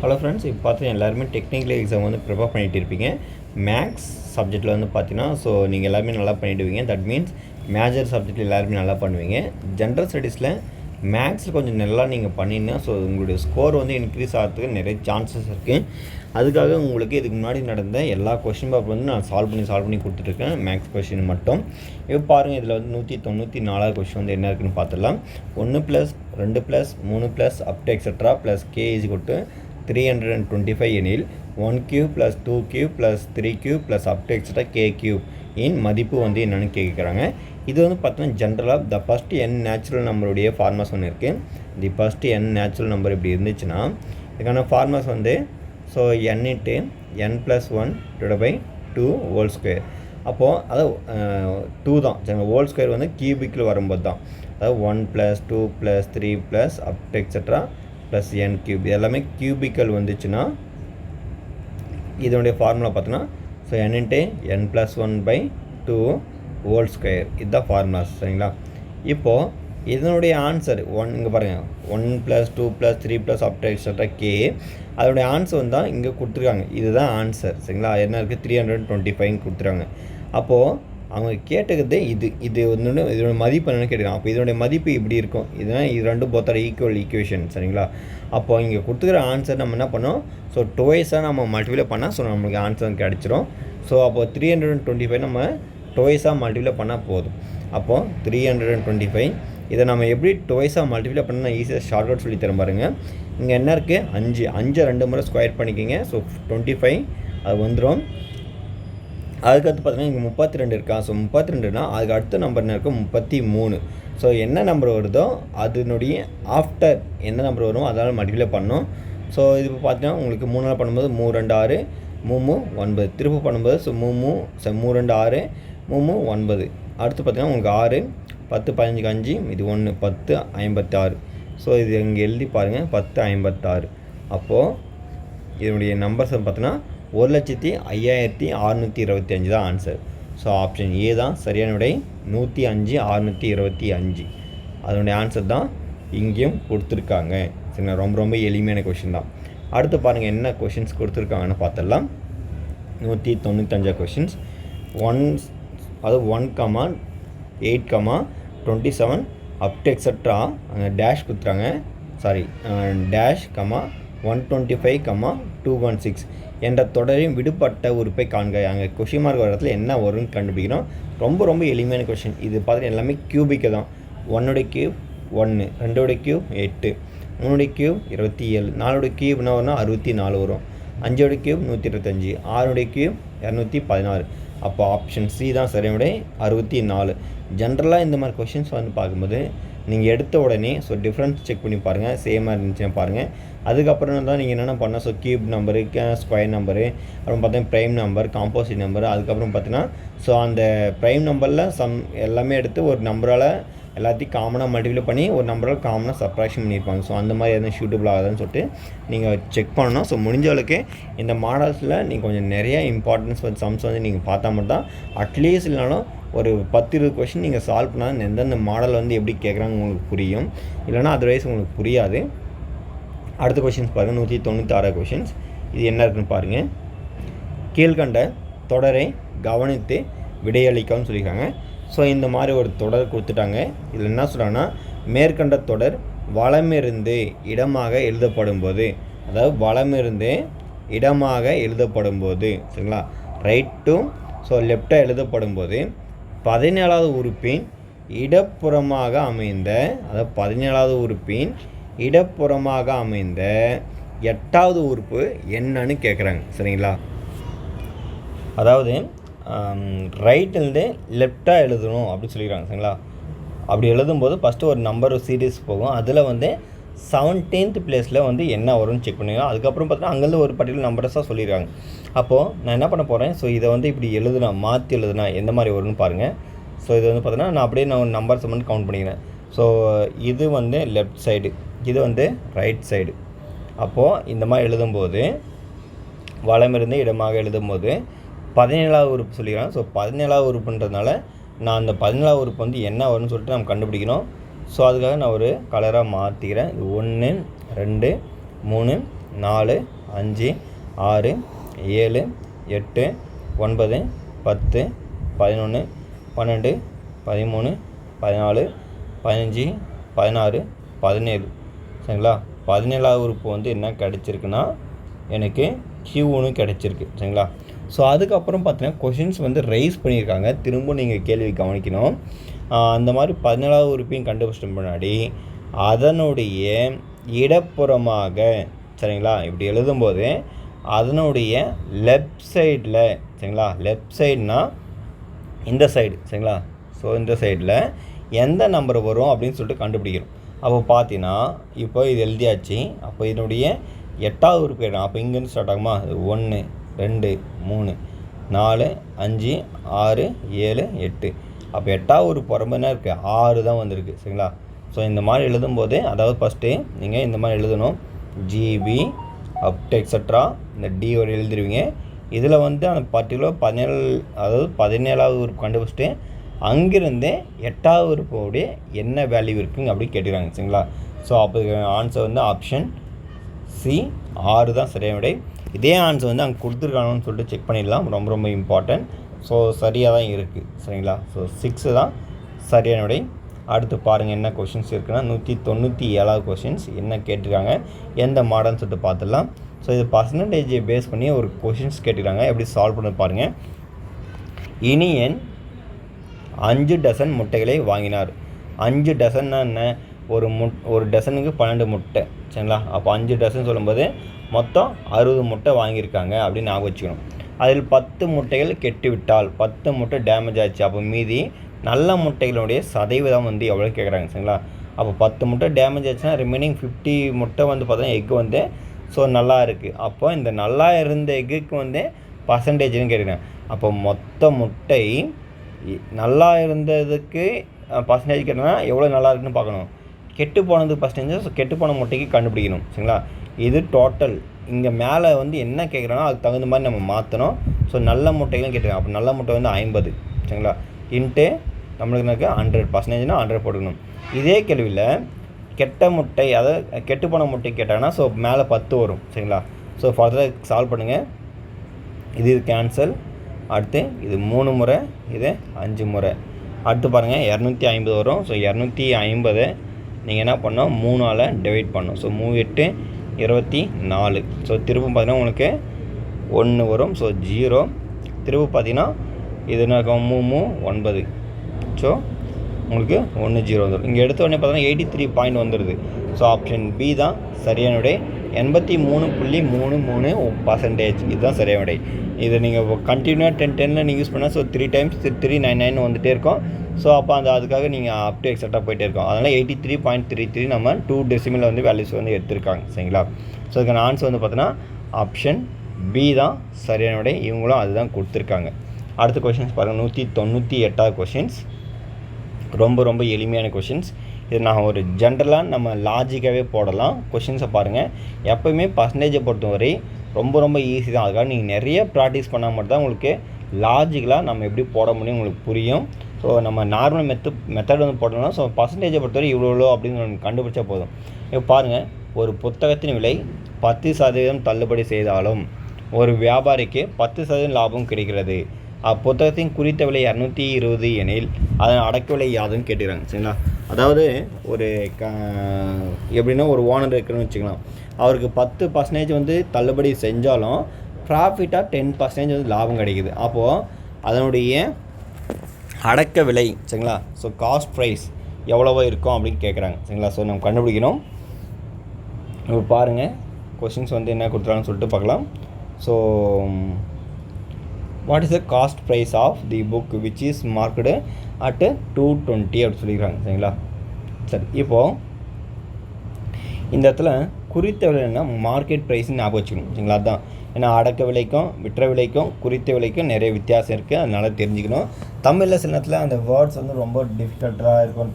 Hello friends, இப்போ பார்த்தீங்கன்னா எல்லாருமே டெக்னிக்கல் எக்ஸாம் வந்து ப்ரிப்பேர் பண்ணிகிட்டு இருப்பீங்க. மேக்ஸ் சப்ஜெக்ட்டில் வந்து பார்த்தீங்கன்னா நீங்கள் எல்லாருமே நல்லா பண்ணிவிடுவீங்க. தட் மீன்ஸ் மேஜர் சப்ஜெக்ட்டில் எல்லாருமே நல்லா பண்ணுவீங்க. ஜென்ரல் ஸ்டடீஸில் மேக்ஸில் கொஞ்சம் நல்லா நீங்கள் பண்ணிங்கன்னா உங்களுடைய ஸ்கோர் வந்து இன்க்ரீஸ் ஆகிறதுக்கு நிறைய சான்சஸ் இருக்குது. அதுக்காக உங்களுக்கு இதுக்கு முன்னாடி நடந்த எல்லா கொஷின் பேப்பர் வந்து நான் சால்வ் பண்ணி கொடுத்துட்ருக்கேன். மேக்ஸ் கொஷின் மட்டும் இப்போ பாருங்கள். இதில் வந்து 194 கொஷின் வந்து என்ன இருக்குதுன்னு பார்த்துடலாம். 1 + 2 + 3 + அப் டு எக்ஸெட்ரா + k = 325 எனில் 1³ + 2³ + 3³ + அப் டு எக்ஸெட்ரா k³ இன் மதிப்பு வந்து என்னென்னு கேட்குறாங்க. இது வந்து பார்த்தீங்கன்னா ஜென்ரலாக த ஃபஸ்ட் n நேச்சுரல் நம்பருடைய ஃபார்மாஸ் ஒன்று இருக்குது. தி ஃபஸ்ட் n நேச்சுரல் நம்பர் இப்படி இருந்துச்சுன்னா இதுக்கான ஃபார்மாஸ் வந்து n × n + 1/2 ஹோல் ஸ்கொயர். அப்போது அதாவது 2 தான் சரிங்களா. ஹோல் ஸ்கொயர் வந்து கியூபிக்கில் வரும்போது தான், அதாவது 1 + 2 + 3 + அப் டு எக்ஸெட்ரா + n³ எல்லாமே கியூபிக்கல் வந்துச்சுன்னா இதனுடைய ஃபார்முலா பார்த்தோன்னா n × n + 1/2 ஹோல் ஸ்கொயர் இதுதான் ஃபார்முலாஸ் சரிங்களா. இப்போது இதனுடைய ஆன்சர் இங்கே பாருங்கள், 1 + 2 + 3 + அப் டு எக்ஸெட்ரா k. அதனுடைய ஆன்சர் வந்து தான் இங்கே கொடுத்துருக்காங்க. இதுதான் ஆன்சர் சரிங்களா. என்ன இருக்குது, 325 கொடுத்துருக்காங்க. அப்போது அவங்க கேட்டுக்கிறது இது வந்து இதோட மதிப்பு என்னென்னு கேட்டுக்கலாம். அப்போ இதனுடைய மதிப்பு இப்படி இருக்கும். இதுதான் இது ரெண்டும் போத்தார ஈக்குவல் ஈக்குவேஷன் சரிங்களா. அப்போது இங்கே கொடுத்துக்கிற ஆன்சர் நம்ம என்ன பண்ணோம், டுவைஸாக நம்ம மல்டிப்ளை பண்ணால் நம்மளுக்கு ஆன்சர் கிடச்சிரும். அப்போது 325 நம்ம டுவைஸாக மல்டிப்ளை பண்ணால் போதும். அப்போது 325 இதை நம்ம எப்படி டுவைஸாக மல்டிப்ளை பண்ணால் ஈஸியாக ஷார்ட்கட் சொல்லி தரேன் பாருங்கள். இங்கே என்ன இருக்குது, 5 2 முறை ஸ்கொயர் பண்ணிக்கிங்க. 25 அது வந்துடும். அதுக்கடுத்து பார்த்தீங்கன்னா இங்கே 32 இருக்கா. 32னா அதுக்கு அடுத்த நம்பர் என்ன இருக்கும், 33. என்ன நம்பர் வருதோ அதனுடைய ஆஃப்டர் என்ன நம்பர் வருமோ அதனால் மல்டிப்ளை பண்ணோம். இது இப்போ பார்த்தீங்கன்னா உங்களுக்கு 3 பண்ணும்போது 3 2 6 3 9. திரும்ப பண்ணும்போது 3 2 6 3 9. அடுத்து பார்த்தீங்கன்னா உங்களுக்கு 6 10 15 5 இது 1 10 56. இது இங்கே எழுதி பாருங்கள், 10 56. அப்போது இதனுடைய நம்பர்ஸ் பார்த்தீங்கன்னா 1,05,625 தான் ஆன்சர். ஆப்ஷன் ஏ தான் சரியான விடை. 105,625 அதனுடைய ஆன்சர் தான் இங்கேயும் கொடுத்துருக்காங்க சரிங்களா. ரொம்ப எளிமையான கொஷின் தான். அடுத்து பாருங்கள் என்ன கொஷின்ஸ் கொடுத்துருக்காங்கன்னு பார்த்துடலாம். 195 கொஷின்ஸ். 1, 8, 27 அப் டு எக்ஸெட்ரா அங்கே டேஷ் கொடுத்துறாங்க. டேஷ் 125, 216 என்ற தொடரின் விடுபட்ட உறுப்பை காண்க. அங்கே கொஷின் மார்க் வர இடத்துல என்ன வரும்னு கண்டுபிடிக்கணும். ரொம்ப எளிமையான கொஷின். இது பார்த்துட்டு எல்லாமே கியூபிக்கு தான். 1/3 1, 2/3 8, 3/3 27, 4/3 என்ன வரும்னா 64 வரும், 5/3 125, 6/3 216. அப்போ ஆப்ஷன் சி தான் சரியான 64. ஜென்ரலாக இந்த மாதிரி கொஷின்ஸ் வந்து பார்க்கும்போது நீங்கள் எடுத்த உடனே டிஃப்ரென்ஸ் செக் பண்ணி பாருங்கள். சேமாக இருந்துச்சுன்னா பாருங்கள். அதுக்கப்புறம் தான் நீங்கள் என்னென்ன பண்ணால் கியூப் நம்பரு, ஸ்கொயர் நம்பரு, அப்புறம் பார்த்தீங்கன்னா ப்ரைம் நம்பர், காம்போசிட் நம்பர், அதுக்கப்புறம் பார்த்தீங்கன்னா அந்த ப்ரைம் நம்பரில் எல்லாமே எடுத்து ஒரு நம்பரால் எல்லாத்தையும் காமனாக மல்டிப்ளை பண்ணி ஒரு நம்பரால் காமனாக சப்ராக்ஷன் பண்ணியிருப்பாங்க. அந்த மாதிரி எதுவும் ஷூட்டபிள் ஆகுதுன்னு சொல்லிட்டு நீங்கள் செக் பண்ணணும். முடிஞ்ச அளவுக்கு இந்த மாடல்ஸில் நீங்கள் கொஞ்சம் நிறையா இம்பார்ட்டன்ஸ் சம்ஸ் வந்து நீங்கள் பார்த்தா மட்டும் தான் அட்லீஸ்ட் இல்லைனாலும் ஒரு 10-20 கொஷின் நீங்கள் சால்வ் பண்ணால் எந்தெந்த மாடல் வந்து எப்படி கேட்குறாங்க உங்களுக்கு புரியும். இல்லைனா அதர்வைஸ் உங்களுக்கு புரியாது. அடுத்த கொஷின்ஸ் பாருங்கள். 196 கொஷின்ஸ். இது என்ன இருக்குன்னு பாருங்கள். கீழ்கண்ட தொடரை கவனித்து விடையளிக்கணும்னு சொல்லியிருக்காங்க. இந்த மாதிரி ஒரு தொடர் கொடுத்துட்டாங்க. இதில் என்ன சொல்கிறாங்கன்னா, மேற்கண்ட தொடர் வலமிருந்து இடமாக எழுதப்படும் போது, அதாவது வலமிருந்து இடமாக எழுதப்படும் போது சரிங்களா, ரைட் டு லெஃப்டாக எழுதப்படும் போது 17வது உறுப்பின் இடப்புறமாக அமைந்த, அதாவது 17வது உறுப்பின் இடப்புறமாக அமைந்த 8வது உறுப்பு என்னன்னு கேட்குறாங்க சரிங்களா. அதாவது ரைட்டிலேருந்து லெஃப்டாக எழுதணும் அப்படின்னு சொல்லிக்கிறாங்க சரிங்களா. அப்படி எழுதும்போது ஃபஸ்ட்டு ஒரு நம்பர் சீரீஸ் போகும். அதில் வந்து 17th பிளேஸில் வந்து என்ன வரும்னு செக் பண்ணிக்கலாம். அதுக்கப்புறம் பார்த்தீங்கன்னா அங்கேருந்து ஒரு பர்டிகுலர் நம்பர்ஸாக சொல்லிடுறாங்க. அப்போது நான் என்ன பண்ண போகிறேன், இதை வந்து இப்படி மாற்றி எழுதுனா எந்த மாதிரி வரும்னு பாருங்கள். இது வந்து பார்த்தீங்கன்னா நான் அப்படியே நம்பர்ஸ் மட்டும் கவுண்ட் பண்ணிக்கிறேன். இது வந்து லெஃப்ட் சைடு, இது வந்து ரைட் சைடு. அப்போது இந்த மாதிரி எழுதும்போது வலமிருந்து இடமாக எழுதும்போது 17வது உறுப்பு சொல்லிக்கிறேன். 17வது உறுப்புன்றதுனால நான் அந்த 17வது உறுப்பு வந்து என்ன வரும்னு சொல்லிட்டு நம்ம கண்டுபிடிக்கணும். அதுக்காக நான் ஒரு கலராக மாற்றிக்கிறேன். இது 1 2 3 4 5 6 7 8 9 10 11 12 13 14 15 16 17 சரிங்களா. 17ஆவது உறுப்பு வந்து என்ன கிடச்சிருக்குன்னா எனக்கு Q1 கிடச்சிருக்கு சரிங்களா. ஸோ அதுக்கப்புறம் பார்த்தீங்கன்னா கொஷின்ஸ் வந்து ரைஸ் பண்ணியிருக்காங்க. திரும்ப நீங்கள் கேள்வி கவனிக்கணும். அந்த மாதிரி 17ஆவது உறுப்பையும் கண்டுபிடிச்சிட்டு முன்னாடி அதனுடைய இடப்புறமாக சரிங்களா இப்படி எழுதும்போது அதனுடைய லெஃப்ட் சைடில் சரிங்களா, லெஃப்ட் சைடுனா இந்த சைடு சரிங்களா. ஸோ இந்த சைடில் எந்த நம்பர் வரும் அப்படின்னு சொல்லிட்டு கண்டுபிடிக்கணும். அப்போ பார்த்தீங்கன்னா இப்போ இது எழுதியாச்சு. அப்போ இதனுடைய 8ஆவது உறுப்பு கேட்கணும். அப்போ இங்கேருந்து ஸ்டார்ட் ஆகுமா, 1 2 3 4 5 6 7 8. அப்போ 8ஆவது உறுப்பு வரும்போது என்ன இருக்குது, 6 தான் வந்திருக்கு சரிங்களா. ஸோ இந்த மாதிரி எழுதும்போது அதாவது ஃபஸ்ட்டு நீங்கள் இந்த மாதிரி எழுதணும், ஜிபி அப்ட் எக்ஸட்ரா இந்த டி ஒரு எழுதிடுவீங்க. இதில் வந்து அந்த பர்டிகுலர் 17 அதாவது 17ஆவது உறுப்பு கண்டுபிடிச்சிட்டு அங்கிருந்து 8ஆவது உறுப்போடைய என்ன வேல்யூ இருக்குங்க அப்படின்னு கேட்டுக்கிறாங்க சரிங்களா. ஸோ அப்போ ஆன்சர் வந்து ஆப்ஷன் சி 6 தான் சரியான விடை. இதே ஆன்சர் வந்து அங்கே கொடுத்துருக்காங்கன்னு சொல்லிட்டு செக் பண்ணிடலாம், ரொம்ப ரொம்ப இம்பார்ட்டன்ட். ஸோ சரியாக தான் இருக்குது சரிங்களா. ஸோ 6 தான் சரியான விடை. அடுத்து பாருங்கள் என்ன கொஷின்ஸ் இருக்குன்னா 197ஆவது கொஷின்ஸ் என்ன கேட்டிருக்காங்க, எந்த மாடல்னு சொல்லிட்டு பார்த்துடலாம். ஸோ இது பர்சன்டேஜை பேஸ் பண்ணி ஒரு கொஷின்ஸ் கேட்டிருக்காங்க, எப்படி சால்வ் பண்ண பாருங்கள். இனியன் 5 டசன் முட்டைகளை வாங்கினார். 5 டசன்னா என்ன, ஒரு டசனுக்கு 12 முட்டை சரிங்களா. அப்போ 5 டசன் சொல்லும்போது மொத்தம் 60 முட்டை வாங்கியிருக்காங்க அப்படின்னு ஞாபகம் வச்சுக்கணும். அதில் 10 முட்டைகள் கெட்டுவிட்டால் 10 முட்டை டேமேஜ் ஆச்சு. அப்போ மீதி நல்ல முட்டைகளுடைய சதவீதம் வந்து எவ்வளோ கேட்குறாங்க சரிங்களா. அப்போ 10 முட்டை டேமேஜ் ஆச்சுன்னா ரிமைனிங் 50 முட்டை வந்து பார்த்தீங்கன்னா எக்கு வந்து ஸோ நல்லா இருக்குது. அப்போ இந்த நல்லா இருந்த எக்குக்கு வந்து பர்சன்டேஜ்னு கேட்குறேன். அப்போ மொத்த முட்டை நல்லா இருந்ததுக்கு பர்சன்டேஜ் கேட்டோம்னா எவ்வளோ நல்லா இருக்குன்னு பார்க்கணும். கெட்டு போனதுக்கு பர்சன்டேஜ், ஸோ கெட்டு போன முட்டைக்கு கண்டுபிடிக்கணும் சரிங்களா. இது டோட்டல். இங்கே மேலே வந்து என்ன கேட்குறோன்னா அதுக்கு தகுந்த மாதிரி நம்ம மாற்றணும். ஸோ நல்ல முட்டைகளும் கேட்டுருக்கோம். அப்போ நல்ல முட்டை வந்து 50 சரிங்களா இன்ட்டு நம்மளுக்கு எனக்கு 100%னா 100 போட்டுக்கணும். இதே கேள்வியில் கெட்ட முட்டை அதாவது கெட்டு போன முட்டை கேட்டாங்கன்னா ஸோ மேலே 10 வரும் சரிங்களா. ஸோ ஃபர்தராக சால்வ் பண்ணுங்கள். இது கேன்சல். அடுத்து இது 3 முறை, இது 5 முறை. அடுத்து பாருங்கள் 250 வரும். ஸோ 250 நீங்கள் என்ன பண்ணோம், 3ஆல் டிவைட் பண்ணணும். ஸோ 3 8 24. ஸோ திரும்ப பார்த்தீங்கன்னா உங்களுக்கு 1 வரும். ஸோ 0. திரும்ப பார்த்தீங்கன்னா இது என்ன இருக்கும், 3 9. ஸோ உங்களுக்கு 1 0 வந்துடும். இங்கே எடுத்த உடனே பார்த்தீங்கன்னா 83 பாயிண்ட் வந்துடுது. ஸோ ஆப்ஷன் பி தான் சரியான விடை. 83.33% இதுதான் சரியான விடை. இதை நீங்கள் கண்டினியூவாக 10 நீங்கள் யூஸ் பண்ணால் ஸோ 3 டைம்ஸ் 399 வந்துகிட்டே இருக்கும். ஸோ அப்போ அதுக்காக நீங்கள் அப் டு எக்ஸட்ரா போயிட்டே இருக்கோம். அதனால் 83.33 நம்ம 2 டெசிமலில் வந்து வேல்யூஸ் வந்து எடுத்திருக்காங்க சரிங்களா. ஸோ இதுக்கான ஆன்சர் வந்து பார்த்தீங்கன்னா ஆப்ஷன் பி தான் சரியான விடை. இவங்களும் அதுதான் கொடுத்துருக்காங்க. அடுத்த கொஷின்ஸ் பாருங்கள் 198ஆவது கொஷின்ஸ். ரொம்ப ரொம்ப எளிமையான கொஷின்ஸ். இது நான் ஒரு ஜென்ரலாக நம்ம லாஜிக்காகவே போடலாம். கொஷின்ஸை பாருங்கள். எப்போயுமே பர்சன்டேஜை பொறுத்தவரை ரொம்ப ரொம்ப ஈஸி தான். அதுக்காக நீங்கள் நிறைய ப்ராக்டிஸ் பண்ணால் மட்டும் தான் உங்களுக்கு லாஜிக்கலாக நம்ம எப்படி போட முடியும் உங்களுக்கு புரியும். ஸோ நம்ம நார்மல் மெத்தட் வந்து போட்டோம்னா ஸோ பர்சன்டேஜை பொறுத்தவரை இவ்வளோ அப்படின்னு கண்டுபிடிச்சா போதும். இப்போ பாருங்கள், ஒரு புத்தகத்தின் விலை 10% தள்ளுபடி செய்தாலும் ஒரு வியாபாரிக்கு 10% லாபம் கிடைக்கிறது. அப்புத்தகத்தின் குறித்த விலை 220 எனில் அதன் அடக்க விலை யாதுன்னு கேட்டுக்கிறாங்க சரிங்களா. அதாவது ஒரு எப்படின்னா ஒரு ஓனர் இருக்குன்னு வச்சுக்கலாம். அவருக்கு 10% வந்து தள்ளுபடி செஞ்சாலும் ப்ராஃபிட்டாக 10% வந்து லாபம் கிடைக்குது. அப்போது அதனுடைய அடக்க விலை சரிங்களா, ஸோ காஸ்ட் ப்ரைஸ் எவ்வளவோ இருக்கும் அப்படின்னு கேட்குறாங்க சரிங்களா. ஸோ நம்ம கண்டுபிடிக்கணும். இப்போ பாருங்கள் கொஷின்ஸ் வந்து என்ன கொடுத்துறாங்கன்னு சொல்லிட்டு பார்க்கலாம். So what is the cost price of the book which is marked at 220 அப்படி சொல்லியிருக்காங்க சரிங்களா. சரி, இப்போது இந்த இடத்துல குறித்த விலைன்னா மார்க்கெட் ப்ரைஸ்ன்னு ஞாபகம் வச்சுக்கணும் சரிங்களா. அதுதான் ஏன்னா அடக்க விலைக்கும் விற்ற விலைக்கும் குறித்த விலைக்கும் நிறைய வித்தியாசம் இருக்குது. அதனால் தெரிஞ்சுக்கணும். தமிழில் சில நேரத்தில் அந்த வேர்ட்ஸ் வந்து ரொம்ப டிஃபிகல்ட்டாக இருக்கும்.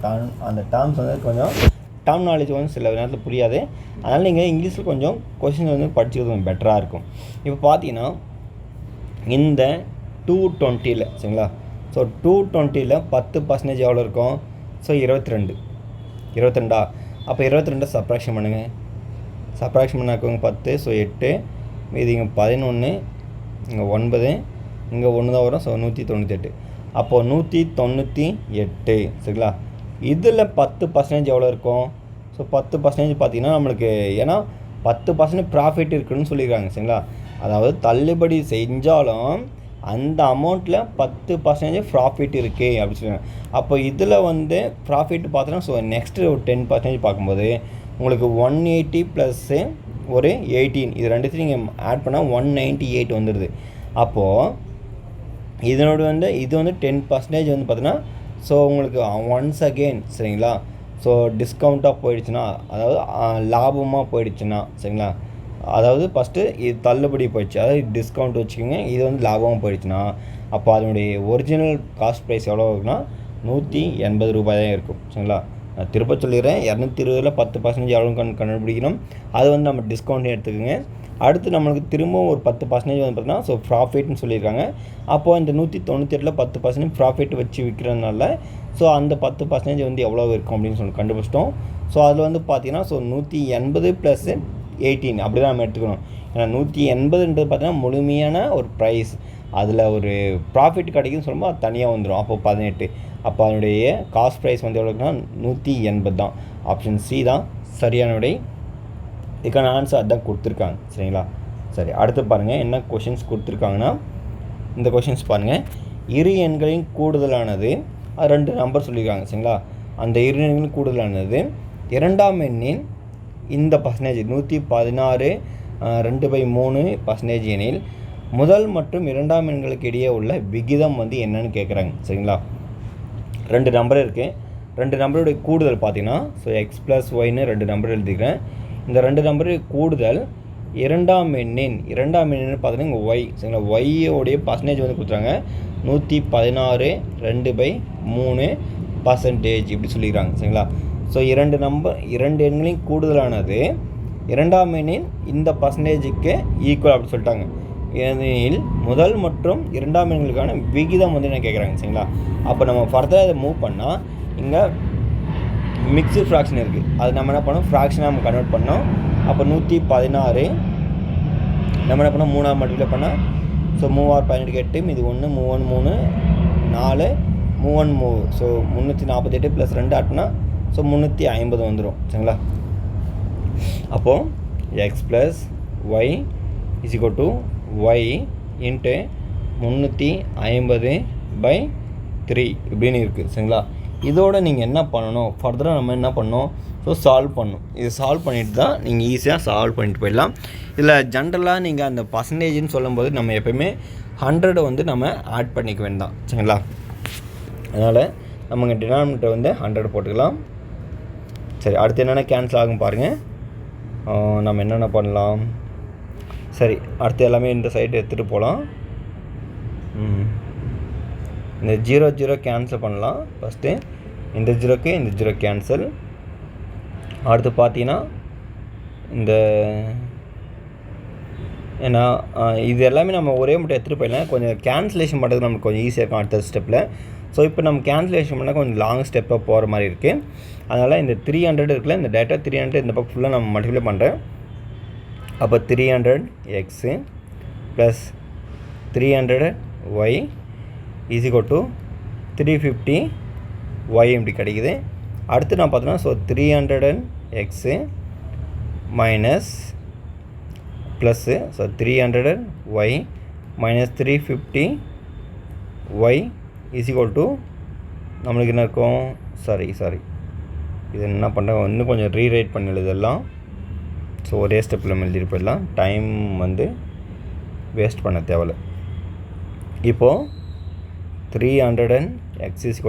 அந்த டேர்ம்ஸ் வந்து கொஞ்சம் டேர்ம் நாலேஜ் வந்து சில நேரத்தில் புரியாது. அதனால் நீங்கள் இங்கிலீஷில் கொஞ்சம் கொஷின் வந்து படிச்சுக்கிறது கொஞ்சம் பெட்டராக இருக்கும். இப்போ பார்த்தீங்கன்னா இந்த 220 சரிங்களா. ஸோ 220 10% எவ்வளோ இருக்கும், ஸோ 22. அப்போ 22 சப்ராக்ஷன் பண்ணுங்கள். சப்ராக்ஷன் பண்ணாக்கவங்க 10, ஸோ 8, மீதி இங்கே 11, இங்கே 9, இங்கே 1 தான் வரும், ஸோ 198. அப்போது 198 சரிங்களா. இதில் 10% எவ்வளோ இருக்கும்? ஸோ 10% பார்த்திங்கன்னா நம்மளுக்கு ஏன்னா 10% ப்ராஃபிட் இருக்குதுன்னு சொல்லியிருக்காங்க சரிங்களா. அதாவது தள்ளுபடி செஞ்சாலும் அந்த அமௌண்ட்டில் 10% ப்ராஃபிட் இருக்குது அப்படின்னு சொல்லுவாங்க. அப்போ இதில் வந்து ப்ராஃபிட் பார்த்தோன்னா ஸோ நெக்ஸ்ட்டு ஒரு 10% பார்க்கும்போது உங்களுக்கு 180 ப்ளஸ்ஸு ஒரு 18 இது ரெண்டுத்தையும் நீங்கள் ஆட் பண்ணால் 198 வந்துடுது. அப்போது இதனோட வந்து இது வந்து 10% வந்து பார்த்தீங்கன்னா ஸோ உங்களுக்கு ஒன்ஸ் அகெயின் சரிங்களா. ஸோ டிஸ்கவுண்ட்டாக போயிடுச்சுன்னா, அதாவது லாபமாக போயிடுச்சுன்னா சரிங்களா, அதாவது ஃபஸ்ட்டு இது தள்ளுபடி போயிடுச்சு, அதாவது டிஸ்கவுண்ட் வச்சுக்கோங்க, இது வந்து லாபமாக போயிடுச்சுன்னா அப்போ அதனுடைய ஒரிஜினல் காஸ்ட் ப்ரைஸ் எவ்வளோ இருக்குன்னா 180 ரூபாய் தான் இருக்கும் சரிங்களா. நான் திரும்ப சொல்லிடுறேன், 220ல் 10% எவ்வளோ கண்டுபிடிக்கணும், அது வந்து நம்ம டிஸ்கவுண்ட் எடுத்துக்கோங்க. அடுத்து நம்மளுக்கு திரும்பவும் ஒரு 10% வந்து பார்த்தீங்கன்னா ஸோ ப்ராஃபிட்னு சொல்லியிருக்காங்க. அப்போது இந்த 198ல் 10% ப்ராஃபிட் வச்சு விற்கிறதுனால ஸோ அந்த 10% வந்து எவ்வளோ இருக்கும் அப்படின்னு சொல்லி கண்டுபிடிச்சிட்டோம். ஸோ அதில் வந்து பார்த்தீங்கன்னா ஸோ 180 + 18 அப்படி தான் நம்ம எடுத்துக்கணும். ஏன்னா 180ன்றது பார்த்தீங்கன்னா முழுமையான ஒரு ப்ரைஸ், அதில் ஒரு ப்ராஃபிட் கிடைக்குன்னு சொல்லும்போது அது தனியாக வந்துடும். அப்போது 18, அப்போ அதனுடைய காஸ்ட் ப்ரைஸ் வந்து எவ்வளோக்குன்னா 180 தான். ஆப்ஷன் சி தான் சரியான விடை. இதுக்கான ஆன்சர் அதுதான் கொடுத்துருக்காங்க சரிங்களா. சரி, அடுத்து பாருங்கள் என்ன கொஷின்ஸ் கொடுத்துருக்காங்கன்னா, இந்த கொஷின்ஸ் பாருங்கள். இரு எண்களின் கூடுதலானது, அது 2 நம்பர் சொல்லியிருக்காங்க சரிங்களா. அந்த இரு எண்களின் கூடுதலானது இரண்டாம் எண்ணின் இந்த பர்சன்டேஜ் 116 2/3% எனில் முதல் மற்றும் இரண்டாம் எண்களுக்கு இடையே உள்ள விகிதம் வந்து என்னன்னு கேட்குறாங்க சரிங்களா. 2 நம்பர் இருக்குது, 2 நம்பருடைய கூடுதல் பார்த்தீங்கன்னா ஸோ x + yன்னு 2 நம்பர் எழுதிக்கிறேன். இந்த 2 நம்பரு கூடுதல் இரண்டாம் எண்ணின் பார்த்தீங்கன்னா இங்கே ஒய் சரிங்களா. ஒய்யோடைய பர்சன்டேஜ் வந்து கொடுத்துறாங்க 116 2/3% இப்படி சொல்லிக்கிறாங்க சரிங்களா. ஸோ 2 எண்களின் கூடுதலானது இரண்டாம் எண்ணின் இந்த பர்சன்டேஜுக்கு ஈக்குவல் அப்படி சொல்லிட்டாங்க. ஏனெனில் முதல் மற்றும் இரண்டாம் எண்களுக்கான விகிதம் வந்து என்ன கேட்குறாங்க சரிங்களா. அப்போ நம்ம ஃபர்தராக இதை மூவ் பண்ணால் இங்கே மிக்ஸ்டு ஃப்ராக்ஷன் இருக்குது, அது நம்ம என்ன பண்ணோம் ஃப்ராக்ஷனாக நம்ம கன்வெர்ட் பண்ணோம். அப்போ 116 நம்ம என்ன பண்ணோம் 3 மல்டிப்ளை பண்ணால் ஸோ 3 6 18 8 இது 1 3 1 3 4 3 1 3 ஸோ 348 + 2 ஆட் பண்ணால் ஸோ 350 வந்துடும் சரிங்களா. அப்போது x + y = y × 350/3 இப்படின்னு இருக்குது சரிங்களா. இதோட நீங்கள் என்ன பண்ணணும், ஃபர்தராக நம்ம என்ன பண்ணணும் ஸோ சால்வ் பண்ணணும். இது சால்வ் பண்ணிட்டு தான் நீங்கள் ஈஸியாக சால்வ் பண்ணிட்டு போயிடலாம். இதில் ஜென்ரலாக நீங்கள் அந்த பர்சன்டேஜ்னு சொல்லும்போது நம்ம எப்போயுமே 100 வந்து நம்ம ஆட் பண்ணிக்க வேண்டாம் சரிங்களா. அதனால் நம்ம டினாமினேட்டர் வந்து 100 போட்டுக்கலாம். சரி, அடுத்து என்னென்ன கேன்சல் ஆகும் பாருங்கள். நம்ம என்னென்ன பண்ணலாம், சரி அடுத்து எல்லாமே இந்த சைடு எடுத்துகிட்டு போகலாம். இந்த 0 0 கேன்சல் பண்ணலாம். ஃபஸ்ட்டு இந்த 0க்கு இந்த 0 கேன்சல். அடுத்து பார்த்தீங்கன்னா இந்த ஏன்னா இது எல்லாமே நம்ம ஒரே மட்டும் எடுத்துகிட்டு போயிடலாம். கொஞ்சம் கேன்சலேஷன் பண்ணுறது நமக்கு கொஞ்சம் ஈஸியாக இருக்கும் அடுத்த ஸ்டெப்பில். ஸோ இப்போ நம்ம கேன்சலேஷன் பண்ணால் கொஞ்சம் லாங் ஸ்டெப்பாக போகிற மாதிரி இருக்குது. அதனால் இந்த 300 இருக்குல்ல, இந்த டேட்டா 300 இந்த பக்கம் ஃபுல்லாக நம்ம மல்டிப்ளை பண்ணுறேன். அப்போ 300x + 300y = 350y இப்படி கிடைக்குது. அடுத்து நான் பார்த்தோன்னா so 300x plus so 300y - 350y = நம்மளுக்கு என்ன இருக்கும், சாரி இது என்ன பண்ணுறேன் இன்னும் கொஞ்சம் ரீரைட் பண்ணி எழுதலாம். ஸோ ஒரே ஸ்டெப்பில் நம்ம எழுதிட்டு போயிடலாம், டைம் வந்து வேஸ்ட் பண்ண தேவையில்லை. இப்போது 300x =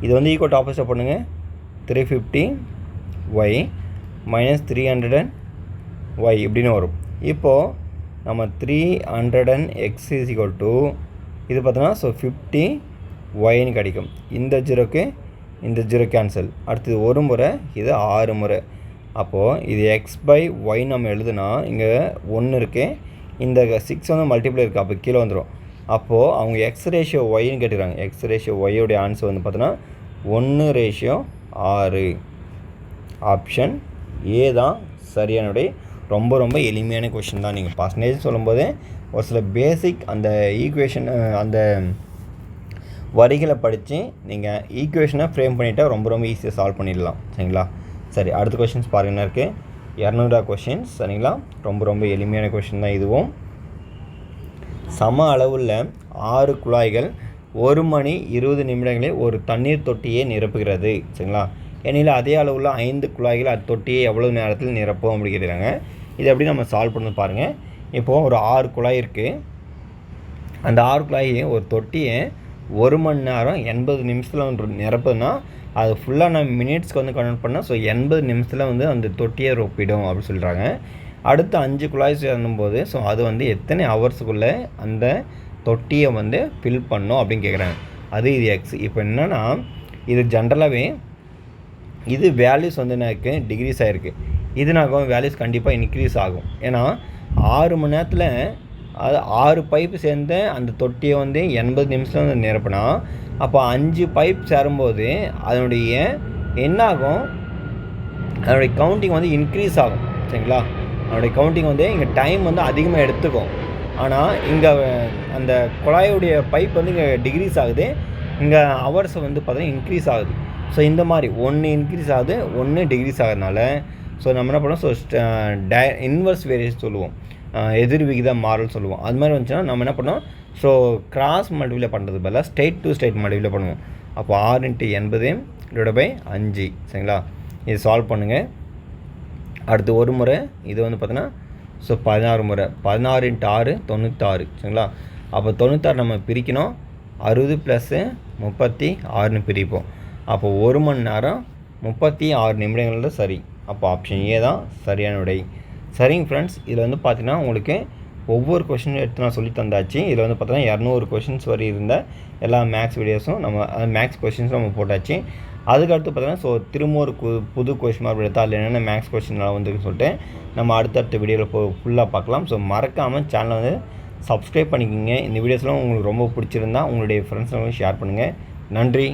இது வந்து ஈக்குவல் ஆப்போசிட்டாக பண்ணுங்க, 350y - 300y இப்படின்னு வரும். இப்போது நம்ம 300x = இது பார்த்தோன்னா ஸோ 50yன்னு கிடைக்கும். இந்த 0க்கு இந்த 0 கேன்சல். அடுத்தது ஒரு முறை, இது 6 முறை. அப்போது இது x/y நம்ம எழுதுனா இங்கே 1 இருக்குது, இந்த 6 வந்து மல்டிப்ளை இருக்குது, அப்போ கீழே வந்துடும். அப்போது அவங்க x/yன்னு கேட்டுக்கிறாங்க. x/y ஆன்சர் வந்து பார்த்தோன்னா 1/6. ஆப்ஷன் ஏ தான் சரியான விடை. ரொம்ப ரொம்ப எளிமையான கொஷின் தான். நீங்கள் பர்சன்டேஜ் சொல்லும்போது ஒரு சில பேசிக் அந்த ஈக்குவேஷன் அந்த வரிகளை படித்து நீங்கள் ஈக்குவேஷனை ஃப்ரேம் பண்ணிவிட்டால் ரொம்ப ரொம்ப ஈஸியாக சால்வ் பண்ணிடலாம். சரிங்களா? சரி, அடுத்த கொஷின்ஸ் பாருங்கன்னா இருக்குது 200 கொஷின்ஸ். சரிங்களா? ரொம்ப ரொம்ப எளிமையான கொஷின் தான் இதுவும். சம அளவுள்ள 6 குழாய்கள் 1 மணி 20 நிமிடங்களில் ஒரு தண்ணீர் தொட்டியை நிரப்புகிறது. சரிங்களா? ஏனில் அதே அளவுள்ள 5 குழாய்கள் அது தொட்டியை எவ்வளோ நேரத்தில் நிரப்பும் அப்படி கேட்குறாங்க. இது எப்படி நம்ம சால்வ் பண்ணி பாருங்கள். இப்போது ஒரு 6 குழாய் இருக்குது. அந்த 6 குழாயை ஒரு தொட்டியை 1 மணி நேரம் 80 நிமிஷத்தில் நிரப்புதுன்னா அது ஃபுல்லாக நம்ம மினிட்ஸ்க்கு வந்து கன்வெர்ட் பண்ணால் ஸோ 80 நிமிஷத்தில் வந்து அந்த தொட்டியை ரொப்பிடும் அப்படின்னு சொல்கிறாங்க. அடுத்து 5 குழாய் சேரும்போது ஸோ அது வந்து எத்தனை ஹவர்ஸுக்குள்ளே அந்த தொட்டியை வந்து ஃபில் பண்ணும் அப்படின்னு கேட்குறாங்க. அது இது எக்ஸ். இப்போ என்னென்னா இது ஜென்ரலாகவே இது வேல்யூஸ் வந்து எனக்கு டிகிரிஸ் ஆகிருக்கு. இது நாங்கள் வேல்யூஸ் கண்டிப்பாக இன்க்ரீஸ் ஆகும். ஏன்னா 6 மணி நேரத்தில் அது 6 பைப்பு சேர்ந்து அந்த தொட்டியை வந்து 80 நிமிஷத்தில் வந்து நிரப்புனா அப்போ 5 பைப் சேரும்போது அதனுடைய என்னாகும், அதனுடைய கவுண்டிங் வந்து இன்க்ரீஸ் ஆகும். சரிங்களா? அதனுடைய கவுண்டிங் வந்து இங்கே டைம் வந்து அதிகமாக எடுத்துக்கும். ஆனால் இங்கே அந்த குழாயுடைய பைப் வந்து இங்கே டிகிரீஸ் ஆகுது, இங்கே ஹவர்ஸ் வந்து பார்த்தீங்கன்னா இன்க்ரீஸ் ஆகுது. ஸோ இந்த மாதிரி 1 இன்க்ரீஸ் ஆகுது, 1 டிகிரீஸ் ஆகிறதுனால ஸோ நம்ம என்ன பண்ணுவோம், ஸோ இன்வர்ஸ் வேரியேஷன் சொல்லுவோம், எதிர் விகித மாறல் சொல்லுவோம். அது மாதிரி வந்துச்சுன்னா நம்ம என்ன பண்ணோம், ஸோ கிராஸ் மல்டிப்ளை பண்ணுறது பதிலாக ஸ்ட்ரெயிட் டு ஸ்ட்ரெயிட் மல்டிப்ளை பண்ணுவோம். அப்போ 6 × 80 / 5. சரிங்களா? இது சால்வ் பண்ணுங்கள். அடுத்து ஒரு முறை இது வந்து பார்த்தீங்கன்னா ஸோ 16 முறை 16 × 6 96. சரிங்களா? அப்போ 96 நம்ம பிரிக்கணும், 60 + 36 பிரிப்போம். அப்போ 1 மணி நேரம் 36 நிமிடங்கள் சரி. அப்போ ஆப்ஷன் ஏ தான் சரியான விடை. சரிங்க ஃப்ரெண்ட்ஸ், இதில் வந்து பார்த்தீங்கன்னா உங்களுக்கு ஒவ்வொரு கொஷின் எடுத்து நான் சொல்லி தந்தாச்சு. இதில் வந்து பார்த்தீங்கன்னா 200 கொஷின்ஸ் வரை இருந்த எல்லா மேக்ஸ் வீடியோஸும் நம்ம மேக்ஸ் கொஷின்ஸும் நம்ம போட்டாச்சு. அதுக்கடுத்து பார்த்தீங்கன்னா ஸோ திரும்ப ஒரு புது கொஷின் மார்க் எடுத்தால் அதில் என்னென்ன மேக்ஸ் கொஷின்லாம் வந்துருக்குன்னு சொல்லிட்டு நம்ம அடுத்தடுத்த வீடியோவில் ஃபுல்லாக பார்க்கலாம். ஸோ மறக்காமல் சேனலை வந்து சப்ஸ்கிரைப் பண்ணிக்கோங்க. இந்த வீடியோஸ்லாம் உங்களுக்கு ரொம்ப பிடிச்சிருந்தா உங்களுடைய ஃப்ரெண்ட்ஸ்லாம் ஷேர் பண்ணுங்கள். நன்றி.